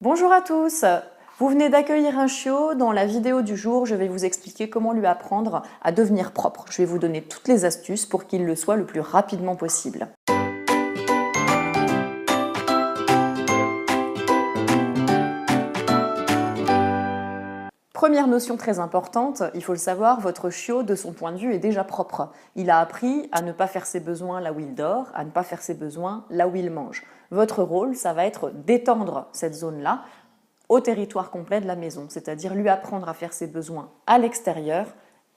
Bonjour à tous! Vous venez d'accueillir un chiot. Dans la vidéo du jour, je vais vous expliquer comment lui apprendre à devenir propre. Je vais vous donner toutes les astuces pour qu'il le soit le plus rapidement possible. Première notion très importante, il faut le savoir, votre chiot, de son point de vue, est déjà propre. Il a appris à ne pas faire ses besoins là où il dort, à ne pas faire ses besoins là où il mange. Votre rôle, ça va être d'étendre cette zone-là au territoire complet de la maison, c'est-à-dire lui apprendre à faire ses besoins à l'extérieur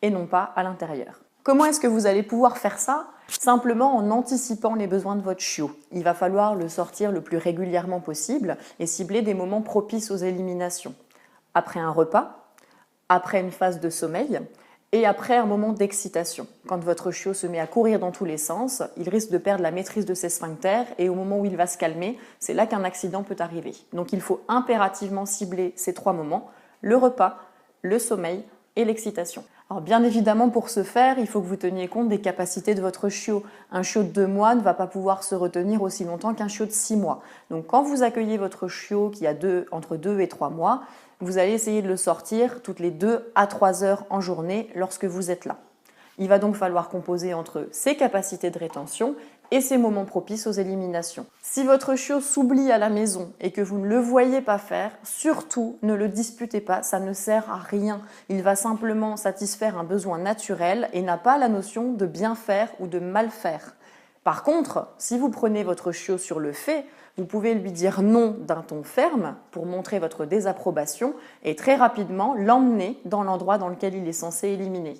et non pas à l'intérieur. Comment est-ce que vous allez pouvoir faire ça? Simplement en anticipant les besoins de votre chiot. Il va falloir le sortir le plus régulièrement possible et cibler des moments propices aux éliminations. Après un repas, après une phase de sommeil et après un moment d'excitation. Quand votre chiot se met à courir dans tous les sens, il risque de perdre la maîtrise de ses sphincters et au moment où il va se calmer, c'est là qu'un accident peut arriver. Donc il faut impérativement cibler ces trois moments, le repas, le sommeil et l'excitation. Alors bien évidemment, pour ce faire, il faut que vous teniez compte des capacités de votre chiot. Un chiot de 2 mois ne va pas pouvoir se retenir aussi longtemps qu'un chiot de 6 mois. Donc quand vous accueillez votre chiot qui a entre 2 et 3 mois, vous allez essayer de le sortir toutes les 2 à 3 heures en journée lorsque vous êtes là. Il va donc falloir composer entre ses capacités de rétention et ses moments propices aux éliminations. Si votre chiot s'oublie à la maison et que vous ne le voyez pas faire, surtout ne le disputez pas, ça ne sert à rien. Il va simplement satisfaire un besoin naturel et n'a pas la notion de bien faire ou de mal faire. Par contre, si vous prenez votre chiot sur le fait, vous pouvez lui dire non d'un ton ferme pour montrer votre désapprobation et très rapidement l'emmener dans l'endroit dans lequel il est censé éliminer.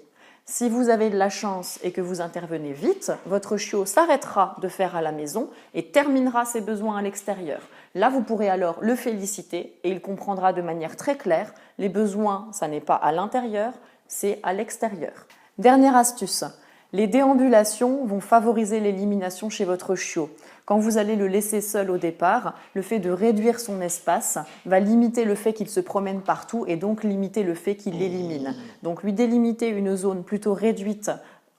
Si vous avez de la chance et que vous intervenez vite, votre chiot s'arrêtera de faire à la maison et terminera ses besoins à l'extérieur. Là, vous pourrez alors le féliciter et il comprendra de manière très claire, les besoins, ça n'est pas à l'intérieur, c'est à l'extérieur. Dernière astuce, les déambulations vont favoriser l'élimination chez votre chiot. Quand vous allez le laisser seul au départ, le fait de réduire son espace va limiter le fait qu'il se promène partout et donc limiter le fait qu'il élimine. Donc lui délimiter une zone plutôt réduite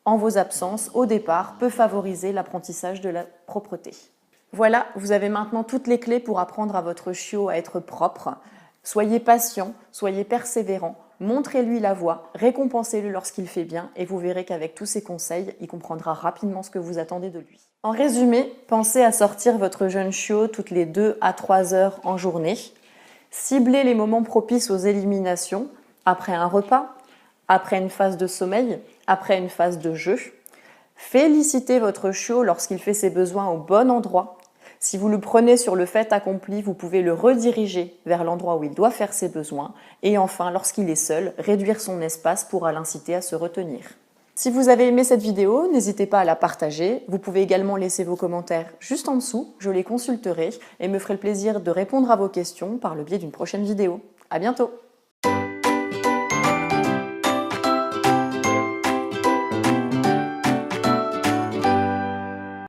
en vos absences au départ peut favoriser l'apprentissage de la propreté. Voilà, vous avez maintenant toutes les clés pour apprendre à votre chiot à être propre. Soyez patient, soyez persévérant, montrez-lui la voie, récompensez-le lorsqu'il fait bien et vous verrez qu'avec tous ces conseils, il comprendra rapidement ce que vous attendez de lui. En résumé, pensez à sortir votre jeune chiot toutes les 2 à 3 heures en journée. Ciblez les moments propices aux éliminations, après un repas, après une phase de sommeil, après une phase de jeu. Félicitez votre chiot lorsqu'il fait ses besoins au bon endroit. Si vous le prenez sur le fait accompli, vous pouvez le rediriger vers l'endroit où il doit faire ses besoins. Et enfin, lorsqu'il est seul, réduire son espace pour l'inciter à se retenir. Si vous avez aimé cette vidéo, n'hésitez pas à la partager. Vous pouvez également laisser vos commentaires juste en dessous, je les consulterai et me ferai le plaisir de répondre à vos questions par le biais d'une prochaine vidéo. À bientôt!